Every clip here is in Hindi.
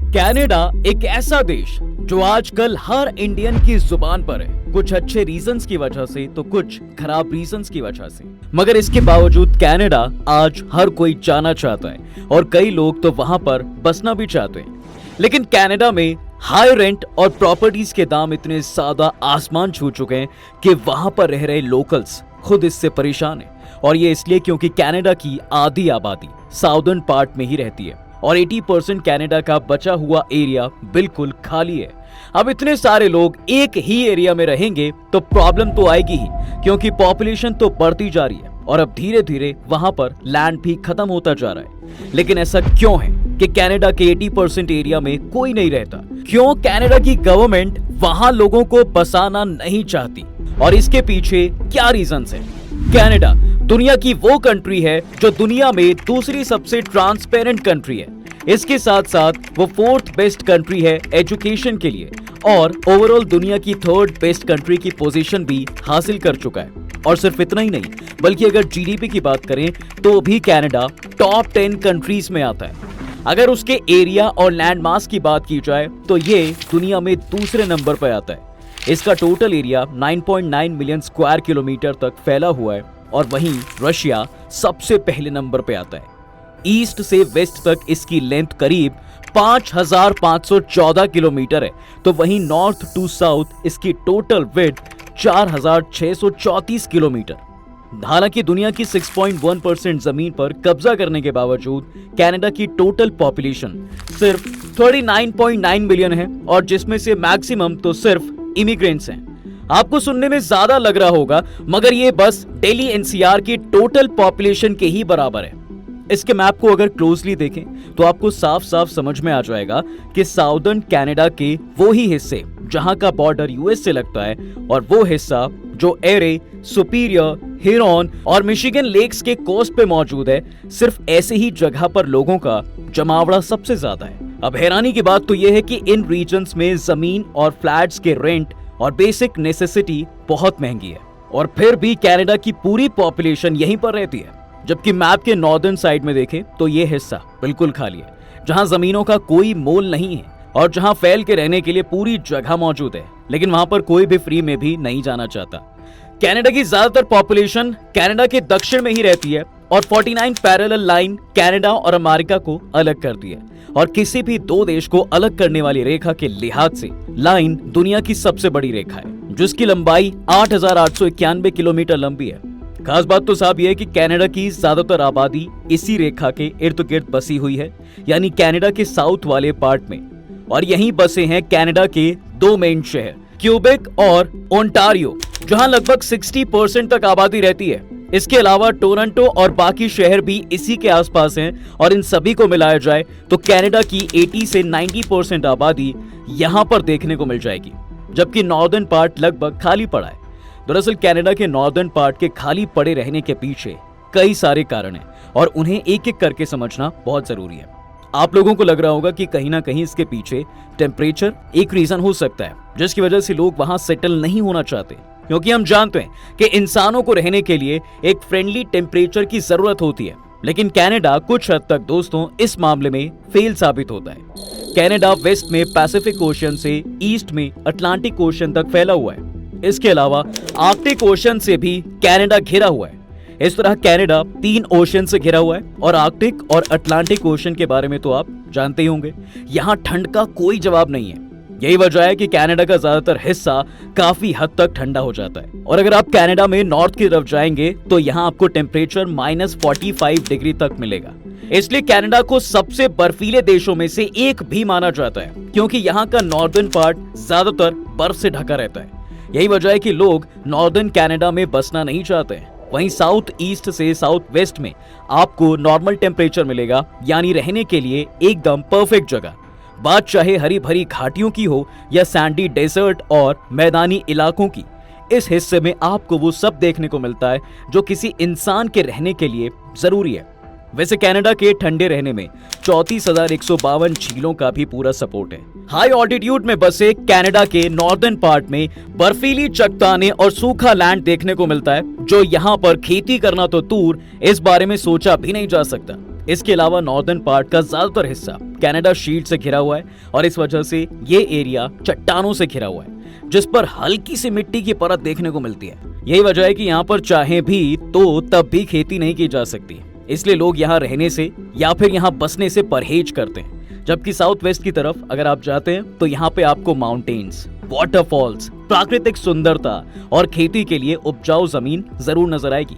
कनाडा एक ऐसा देश जो आजकल हर इंडियन की जुबान पर है, कुछ अच्छे रीजंस की वजह से तो कुछ खराब रीजंस की वजह से। मगर इसके बावजूद कनाडा आज हर कोई जाना चाहता है और कई लोग तो वहां पर बसना भी चाहते हैं। लेकिन कनाडा में हाई रेंट और प्रॉपर्टीज के दाम इतने ज्यादा आसमान छू चुके हैं कि वहां पर रह रहे लोकल्स खुद इससे परेशान हैं। और ये इसलिए क्योंकि कनाडा की आधी आबादी साउदर्न पार्ट में ही रहती है और 80% कनाडा का बचा हुआ एरिया बिल्कुल खाली है। अब इतने सारे लोग एक ही एरिया में रहेंगे तो प्रॉब्लम तो आएगी ही, क्योंकि पॉपुलेशन तो बढ़ती जा रही है और अब धीरे धीरे वहां पर लैंड भी खत्म होता जा रहा है। लेकिन ऐसा क्यों है कि कनाडा के 80% एरिया में कोई नहीं रहता? क्यों कनाडा की गवर्नमेंट वहां लोगों को बसाना नहीं चाहती और इसके पीछे क्या रीजंस है? कनाडा दुनिया की वो कंट्री है जो दुनिया में दूसरी सबसे ट्रांसपेरेंट कंट्री है। इसके साथ साथ वो 4th बेस्ट कंट्री है एजुकेशन के लिए और ओवरऑल दुनिया की 3rd बेस्ट कंट्री की पोजीशन भी हासिल कर चुका है। और सिर्फ इतना ही नहीं, बल्कि अगर जीडीपी की बात करें तो भी कनाडा टॉप 10 कंट्रीज में आता है। अगर उसके एरिया और लैंड मास की बात की जाए तो ये दुनिया में दूसरे नंबर पर आता है। इसका total area 9.9 million square kilometre तक फैला हुआ है और वहीं रशिया सबसे पहले नंबर पे आता है। ईस्ट से वेस्ट तक इसकी लेंथ करीब 5,514 किलोमीटर है, तो वहीं नॉर्थ टू साउथ इसकी टोटल विड्थ 4,634 किलोमीटर। हालांकि दुनिया की 6.1% जमीन पर कब्जा करने के बावजूद कनाडा की टोटल पॉपुलेशन सिर्फ 39.9 मिलियन है और जिसमें से मैक्सिमम तो सिर्फ इमिग्रेंट्स हैं। आपको सुनने में ज्यादा लग रहा होगा, मगर ये बस दिल्ली एनसीआर की टोटल पॉपुलेशन के ही बराबर है। इसके मैप को अगर क्लोजली देखें तो आपको साफ साफ समझ में आ जाएगा कि साउदर्न कनाडा के वो ही हिस्से जहां का बॉर्डर यूएस से लगता है और वो हिस्सा जो एरे, सुपीरियर, हिरॉन और मिशिगन लेक्स के कोस्ट पे मौजूद है, सिर्फ ऐसे ही जगह पर लोगों का जमावड़ा सबसे ज्यादा है। अब हैरानी की बात तो यह है कि इन रीजन्स में जमीन और फ्लैट्स के रेंट और बेसिक नेसेसिटी बहुत महंगी है और फिर भी कनाडा की पूरी पॉपुलेशन यहीं पर रहती है। जबकि मैप के नॉर्दर्न साइड में देखें तो ये हिस्सा बिल्कुल खाली है, जहां जमीनों का कोई मोल नहीं है और जहां फैल के रहने के लिए पूरी जगह मौजूद है, लेकिन वहां पर कोई भी फ्री में भी नहीं जाना चाहता। कनाडा की ज्यादातर पॉपुलेशन कनाडा के दक्षिण में ही रहती है और 49 पैरेलल लाइन कनाडा और अमेरिका को अलग करती है और किसी भी दो देश को अलग करने वाली रेखा के लिहाज से लाइन दुनिया की सबसे बड़ी रेखा है, जिसकी लंबाई 8,891 किलोमीटर लंबी है। खास बात तो साहब यह है कि कनाडा की ज्यादातर आबादी इसी रेखा के इर्द गिर्द बसी हुई है, यानी कनाडा के साउथ वाले पार्ट में, और यहीं बसे हैं कनाडा के दो मेन शहर क्यूबेक और ओंटारियो, जहां लगभग 60% तक आबादी रहती है। इसके अलावा टोरंटो और बाकी शहर भी इसी के आसपास हैं और इन सभी को मिलाया जाए तो कनाडा की 80 से 90% आबादी यहां पर देखने को मिल जाएगी, जबकि नॉर्दर्न पार्ट लगभग खाली पड़ा है। दरअसल कनाडा के नॉर्दर्न पार्ट के खाली पड़े रहने के पीछे कई सारे कारण हैं और उन्हें एक एक करके समझना बहुत जरूरी है। आप लोगों को लग रहा होगा कि कहीं ना कहीं इसके पीछे टेम्परेचर एक रीजन हो सकता है, जिसकी वजह से लोग वहां सेटल नहीं होना चाहते, क्योंकि हम जानते हैं कि इंसानों को रहने के लिए एक फ्रेंडली टेम्परेचर की जरूरत होती है। लेकिन कनाडा कुछ हद तक दोस्तों इस मामले में फेल साबित होता है। कनाडा वेस्ट में पैसिफिक ओशन से ईस्ट में अटलांटिक ओशन तक फैला हुआ है। इसके अलावा आर्कटिक ओशन से भी कनाडा घिरा हुआ है। इस तरह कनाडा 3 ओशन से घिरा हुआ है और आर्कटिक और अटलांटिक ओशन के बारे में तो आप जानते ही होंगे। यहाँ ठंड का कोई जवाब नहीं है। यही वजह है कि कनाडा का ज्यादातर हिस्सा काफी हद तक ठंडा हो जाता है। और अगर आप कनाडा में नॉर्थ की तरफ जाएंगे तो यहाँ आपको टेम्परेचर -45 डिग्री तक मिलेगा। इसलिए कनाडा को सबसे बर्फीले देशों में से एक भी माना जाता है, क्योंकि यहाँ का नॉर्दर्न पार्ट ज्यादातर बर्फ से ढका रहता है। यही वजह है कि लोग नॉर्दर्न कनाडा में बसना नहीं चाहते हैं। वहीं साउथ ईस्ट से साउथ वेस्ट में आपको नॉर्मल टेम्परेचर मिलेगा, यानी रहने के लिए एकदम परफेक्ट जगह। बात चाहे हरी भरी घाटियों की हो या सैंडी डेजर्ट और मैदानी इलाकों की, इस हिस्से में आपको वो सब देखने को मिलता है जो किसी इंसान के रहने के लिए जरूरी है। वैसे कनाडा के ठंडे रहने में 34,152 झीलों का भी पूरा सपोर्ट है। हाई ऑल्टीट्यूड में बसे कनाडा के नॉर्दर्न पार्ट में बर्फीली चट्टानें और सूखा लैंड देखने को मिलता है, जो यहाँ पर खेती करना तो दूर, इस बारे में सोचा भी नहीं जा सकता। इसके अलावा नॉर्दर्न पार्ट का ज्यादातर हिस्सा कनाडा शील्ड से घिरा हुआ है और इस वजह से ये एरिया चट्टानों से घिरा हुआ है, जिस पर हल्की सी मिट्टी की परत देखने को मिलती है। यही वजह है कि यहाँ पर चाहे भी तो तब भी खेती नहीं की जा सकती, इसलिए लोग यहाँ रहने से या फिर यहाँ बसने से परहेज करते हैं। जबकि साउथ वेस्ट की तरफ अगर आप जाते हैं तो यहाँ पे आपको माउंटेन्स, वाटरफॉल्स, प्राकृतिक सुंदरता और खेती के लिए उपजाऊ जमीन जरूर नजर आएगी।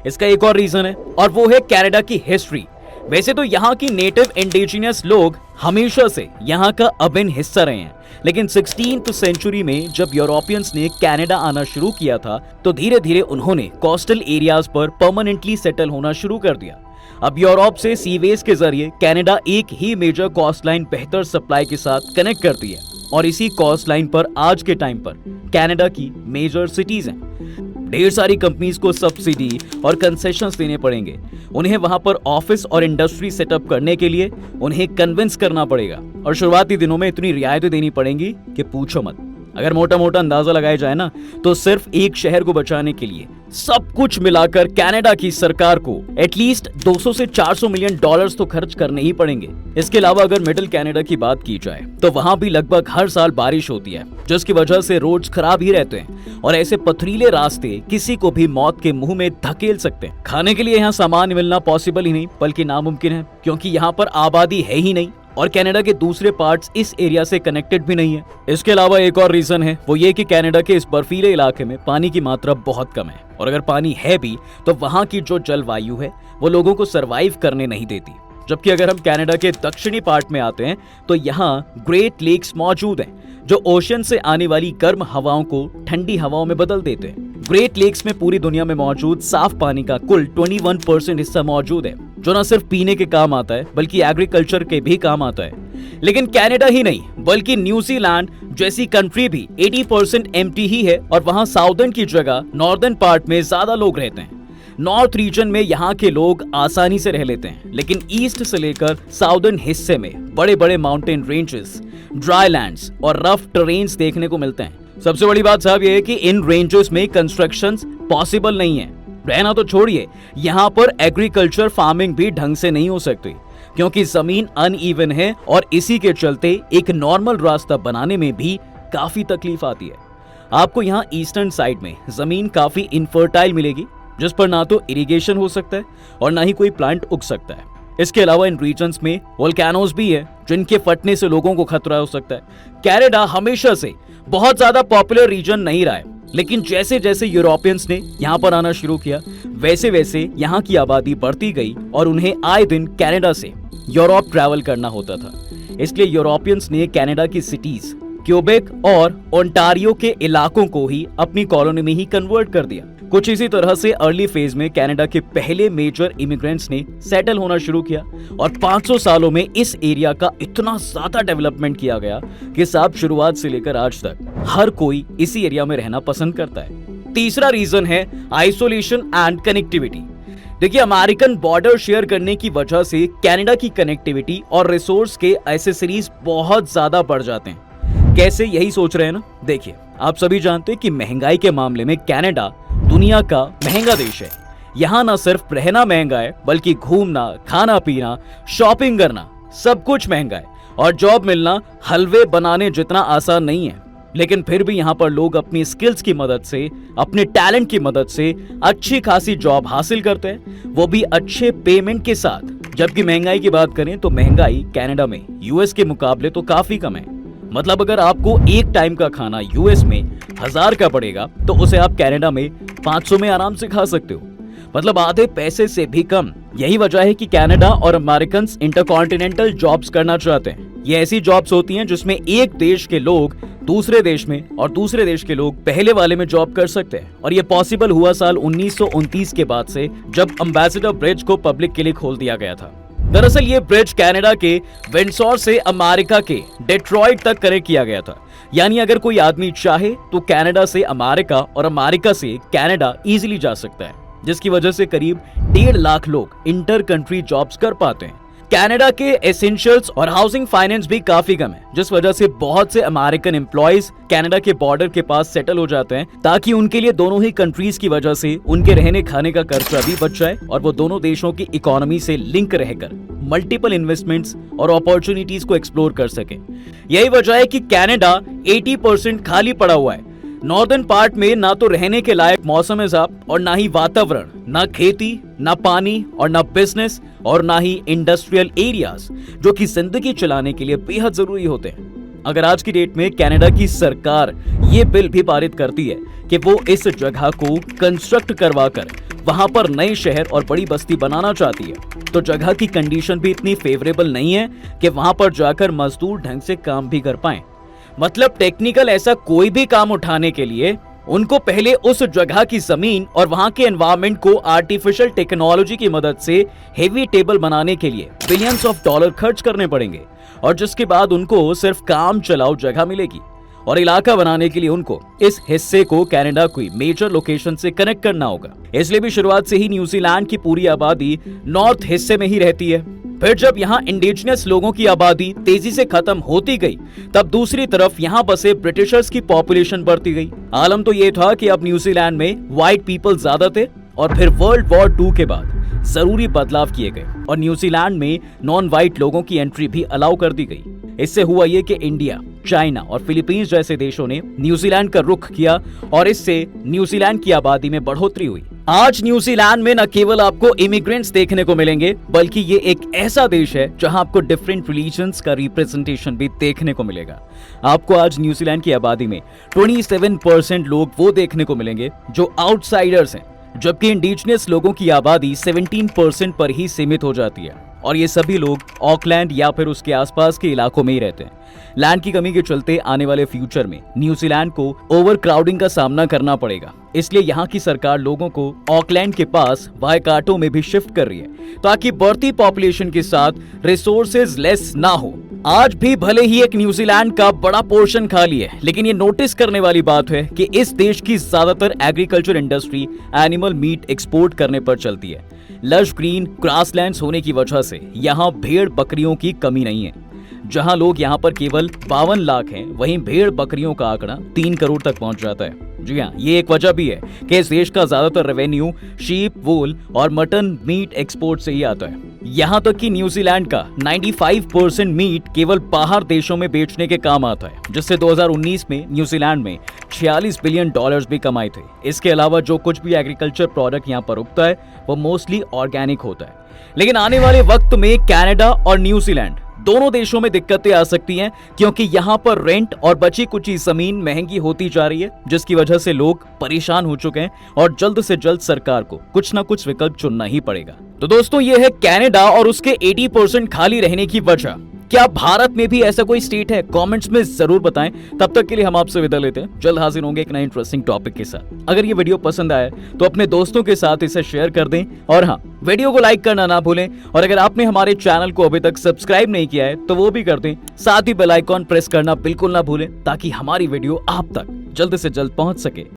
इसका एक और रीजन है और वो है कनाडा की हिस्ट्री। वैसे तो यहाँ की नेटिव इंडिजिनियस लोग हमेशा से यहाँ का अभिन्न हिस्सा रहे हैं, लेकिन 16th सेंचुरी में जब यूरोपियंस ने कनाडा आना शुरू किया था तो धीरे धीरे उन्होंने कोस्टल एरियाज पर परमानेंटली सेटल होना शुरू कर दिया। अब यूरोप से सीवेज के जरिए कनाडा एक ही मेजर कोस्ट लाइन बेहतर सप्लाई के साथ कनेक्ट करती है और इसी कोस्ट लाइन पर आज के टाइम पर कनाडा की मेजर सिटीज हैं। ढेर सारी कंपनीज को सब्सिडी और कंसेशंस देने पड़ेंगे। उन्हें वहां पर ऑफिस और इंडस्ट्री सेटअप करने के लिए उन्हें कन्विंस करना पड़ेगा और शुरुआती दिनों में इतनी रियायतें देनी पड़ेंगी कि पूछो मत। अगर मोटा मोटा अंदाजा लगाया जाए ना तो सिर्फ एक शहर को बचाने के लिए सब कुछ मिलाकर कनाडा की सरकार को एटलीस्ट 200 से 400 मिलियन डॉलर्स तो खर्च करने ही पड़ेंगे। इसके अलावा अगर मिडिल कनाडा की बात की जाए तो वहां भी लगभग हर साल बारिश होती है, जिसकी वजह से रोड्स खराब ही रहते हैं और ऐसे पथरीले रास्ते किसी को भी मौत के मुंह में धकेल सकते हैं। खाने के लिए यहाँ सामान मिलना पॉसिबल ही नहीं बल्कि नामुमकिन है, क्योंकि यहाँ पर आबादी है ही नहीं और कनाडा के दूसरे पार्ट्स इस एरिया से कनेक्टेड भी नहीं है। इसके अलावा एक और रीजन है, वो ये कि कनाडा के इस बर्फीले इलाके में पानी की मात्रा बहुत कम है और अगर पानी है भी तो वहां की जो जलवायु है वो लोगों को सरवाइव करने नहीं देती। जबकि अगर हम कनाडा के दक्षिणी पार्ट में आते हैं तो यहाँ ग्रेट लेक्स मौजूद हैं जो ओशन से आने वाली गर्म हवाओं को ठंडी हवाओं में बदल देते हैं। ग्रेट लेक्स में पूरी दुनिया में मौजूद साफ पानी का कुल 21% हिस्सा मौजूद है, जो न सिर्फ पीने के काम आता है बल्कि एग्रीकल्चर के भी काम आता है। लेकिन कनाडा ही नहीं बल्कि न्यूजीलैंड जैसी कंट्री भी 80% एम्प्टी ही है और वहां साउदर्न की जगह नॉर्दर्न पार्ट में ज्यादा लोग रहते हैं। नॉर्थ रीजन में यहाँ के लोग आसानी से रह लेते हैं, लेकिन ईस्ट से लेकर साउदर्न हिस्से में बड़े बड़े माउंटेन रेंजेस, ड्राई लैंड्स और रफ टेरेन्स देखने को मिलते हैं। सबसे बड़ी बात साहब यह है कि इन रेंजेस में कंस्ट्रक्शंस पॉसिबल नहीं है। रहना तो छोड़िए, यहाँ पर एग्रीकल्चर फार्मिंग भी ढंग से नहीं हो सकती क्योंकि जमीन अनइवन है और इसी के चलते एक नॉर्मल रास्ता बनाने में भी काफी तकलीफ आती है। आपको यहाँ ईस्टर्न साइड में जमीन काफी इनफर्टाइल मिलेगी, जिस पर ना तो इरिगेशन हो सकता है और ना ही कोई प्लांट उग सकता है। इसके अलावा इन रीजन्स में वोल्केनोज भी है जिनके फटने से लोगों को खतरा हो सकता है। कनाडा हमेशा से बहुत ज्यादा पॉपुलर रीजन नहीं रहा है, लेकिन जैसे जैसे यूरोपियंस ने यहाँ पर आना शुरू किया वैसे वैसे यहाँ की आबादी बढ़ती गई और उन्हें आए दिन कनाडा से यूरोप ट्रैवल करना होता था। इसलिए यूरोपियंस ने कनाडा की सिटीज क्यूबेक और ओंटारियो के इलाकों को ही अपनी कॉलोनी में ही कन्वर्ट कर दिया। कुछ इसी तरह से अर्ली फेज में कनाडा के पहले मेजर इमिग्रेंट्स ने सेटल होना शुरू किया और 500 सालों में इस एरिया का इतना ज्यादा डेवलपमेंट किया गया कि साहब शुरुआत से लेकर आज तक हर कोई इसी एरिया में रहना पसंद करता है। तीसरा रीजन है आइसोलेशन एंड कनेक्टिविटी। देखिए, अमेरिकन बॉर्डर शेयर करने की वजह से कनाडा की कनेक्टिविटी और रिसोर्स के एसेसरीज बहुत ज्यादा बढ़ जाते हैं। कैसे, यही सोच रहे हैं ना? देखिए, आप सभी जानते हैं कि महंगाई के मामले में कनाडा दुनिया का महंगा देश है। यहाँ न सिर्फ रहना महंगा है बल्कि घूमना, खाना पीना, शॉपिंग करना सब कुछ महंगा है और जॉब मिलना हलवे बनाने जितना आसान नहीं है। लेकिन फिर भी यहाँ पर लोग अपनी स्किल्स की मदद से, अपने टैलेंट की मदद से अच्छी खासी जॉब हासिल करते हैं, वो भी अच्छे पेमेंट के साथ। जबकि महंगाई की बात करें तो महंगाई कनाडा में यूएस के मुकाबले तो काफी कम है। मतलब अगर आपको एक टाइम का खाना यूएस में 1000 का पड़ेगा तो उसे आप कनाडा में 500 में आराम से खा सकते हो, मतलब आधे पैसे से भी कम। यही वजह है कि कनाडा और अमेरिकन इंटरकॉन्टिनेंटल जॉब्स करना चाहते हैं। ये ऐसी जॉब्स होती हैं जिसमें एक देश के लोग दूसरे देश में और दूसरे देश के लोग पहले वाले में जॉब कर सकते हैं। और ये पॉसिबल हुआ साल 1929 के बाद से, जब एम्बेसडर ब्रिज को पब्लिक के लिए खोल दिया गया था। दरअसल ये ब्रिज कनाडा के विंडसोर से अमेरिका के डेट्रॉइट तक कनेक्ट किया गया था। यानी अगर कोई आदमी चाहे तो कनाडा से अमेरिका और अमेरिका से कनाडा इजीली जा सकता है, जिसकी वजह से करीब 1.5 लाख लोग इंटर कंट्री जॉब्स कर पाते हैं। कनाडा के एसेंशियल्स और हाउसिंग फाइनेंस भी काफी कम है, जिस वजह से बहुत से अमेरिकन एम्प्लॉयज कनाडा के बॉर्डर के पास सेटल हो जाते हैं, ताकि उनके लिए दोनों ही कंट्रीज की वजह से उनके रहने खाने का खर्चा भी बच जाए और वो दोनों देशों की इकोनॉमी से लिंक रहकर मल्टीपल इन्वेस्टमेंट्स और अपॉर्चुनिटीज को एक्सप्लोर कर सके। यही वजह है कि कनाडा 80% खाली पड़ा हुआ है। नॉर्दर्न पार्ट में ना तो रहने के लायक मौसम है साहब, और ना ही वातावरण, ना खेती, ना पानी, और ना बिजनेस, और ना ही इंडस्ट्रियल एरियाज जो कि जिंदगी चलाने के लिए बेहद जरूरी होते हैं। अगर आज की डेट में कनाडा की सरकार ये बिल भी पारित करती है कि वो इस जगह को कंस्ट्रक्ट करवाकर वहां पर नए शहर और बड़ी बस्ती बनाना चाहती है, तो जगह की कंडीशन भी इतनी फेवरेबल नहीं है कि वहां पर जाकर मजदूर ढंग से काम भी कर पाएं। मतलब टेक्निकल ऐसा कोई भी काम उठाने के लिए उनको पहले उस जगह की जमीन और वहां के एनवायरनमेंट को आर्टिफिशियल टेक्नोलॉजी की मदद से हेवी टेबल बनाने के लिए बिलियंस ऑफ डॉलर खर्च करने पड़ेंगे, और जिसके बाद उनको सिर्फ काम चलाओ जगह मिलेगी। और इलाका बनाने के लिए उनको इस हिस्से को कनाडा की मेजर लोकेशन से कनेक्ट करना होगा। इसलिए भी शुरुआत से ही न्यूजीलैंड की पूरी आबादी नॉर्थ हिस्से में ही रहती है। फिर जब यहाँ इंडिजिनस लोगों की आबादी तेजी से खत्म होती गई, तब दूसरी तरफ यहाँ बसे ब्रिटिशर्स की पॉपुलेशन बढ़ती गई। आलम तो ये था कि अब न्यूजीलैंड में व्हाइट पीपल ज्यादा थे, और फिर वर्ल्ड वॉर 2 के बाद जरूरी बदलाव किए गए और न्यूजीलैंड में नॉन व्हाइट लोगों की एंट्री भी अलाउ कर दी गई। इससे हुआ ये कि इंडिया, चाइना और फिलीपींस जैसे देशों ने न्यूजीलैंड का रुख किया, और इससे न्यूजीलैंड की आबादी में बढ़ोतरी हुई। आज न्यूजीलैंड में न केवल आपको इमिग्रेंट्स देखने को मिलेंगे, बल्कि ये एक ऐसा देश है जहां आपको डिफरेंट रिलीजन्स का रिप्रेजेंटेशन भी देखने को मिलेगा। आपको आज न्यूजीलैंड की आबादी में 27% लोग वो देखने को मिलेंगे जो आउटसाइडर्स हैं, जबकि इंडिजिनस लोगों की आबादी 17% पर ही सीमित हो जाती है, और ये सभी लोग ऑकलैंड या फिर उसके आसपास के इलाकों में ही रहते हैं। लैंड की कमी के चलते आने वाले फ्यूचर में न्यूजीलैंड को ओवर क्राउडिंग का सामना करना पड़ेगा, इसलिए यहाँ की सरकार लोगों को ऑकलैंड के पास वायकाटो में भी शिफ्ट कर रही है, ताकि बढ़ती पॉपुलेशन के साथ रिसोर्सेज लेस ना हो। आज भी भले ही एक न्यूजीलैंड का बड़ा पोर्शन खाली है, लेकिन ये नोटिस करने वाली बात है कि इस देश की ज्यादातर agriculture industry animal meet export करने पर चलती है। लश ग्रीन ग्रासलैंड्स होने की वजह से यहाँ भेड़ बकरियों की कमी नहीं है। जहां लोग यहाँ पर केवल 52 लाख हैं, वहीं भेड़ बकरियों का आंकड़ा 3 करोड़ तक पहुंच जाता है। जी हाँ, ये एक वजह भी है कि इस देश का ज्यादातर रेवेन्यू शीप, वूल और मटन मीट एक्सपोर्ट से ही आता है। यहाँ तक कि न्यूजीलैंड का 95% मीट केवल बाहर देशों में बेचने के काम आता है, जिससे 2019 में न्यूजीलैंड में 46 बिलियन डॉलर्स भी कमाए थे। इसके अलावा जो कुछ भी एग्रीकल्चर प्रोडक्ट यहाँ पर उगता है वो मोस्टली ऑर्गेनिक होता है। लेकिन आने वाले वक्त में कनाडा और न्यूजीलैंड दोनों देशों में दिक्कतें आ सकती हैं, क्योंकि यहाँ पर रेंट और बची कुची जमीन महंगी होती जा रही है, जिसकी वजह से लोग परेशान हो चुके हैं और जल्द से जल्द सरकार को कुछ ना कुछ विकल्प चुनना ही पड़ेगा। तो दोस्तों, ये है कनाडा और उसके 80% खाली रहने की वजह। क्या भारत में भी ऐसा कोई स्टेट है? कमेंट्स में जरूर बताएं। तब तक के लिए हम आपसे विदा लेते हैं। जल्द हाजिर होंगे एक नए इंटरेस्टिंग टॉपिक के साथ। अगर ये वीडियो पसंद आए तो अपने दोस्तों के साथ इसे शेयर कर दें, और हाँ, वीडियो को लाइक करना ना भूलें। और अगर आपने हमारे चैनल को अभी तक सब्सक्राइब नहीं किया है तो वो भी कर दें। साथ ही बेल आइकॉन प्रेस करना बिल्कुल ना भूलें, ताकि हमारी वीडियो आप तक जल्द से जल्द पहुंच सके।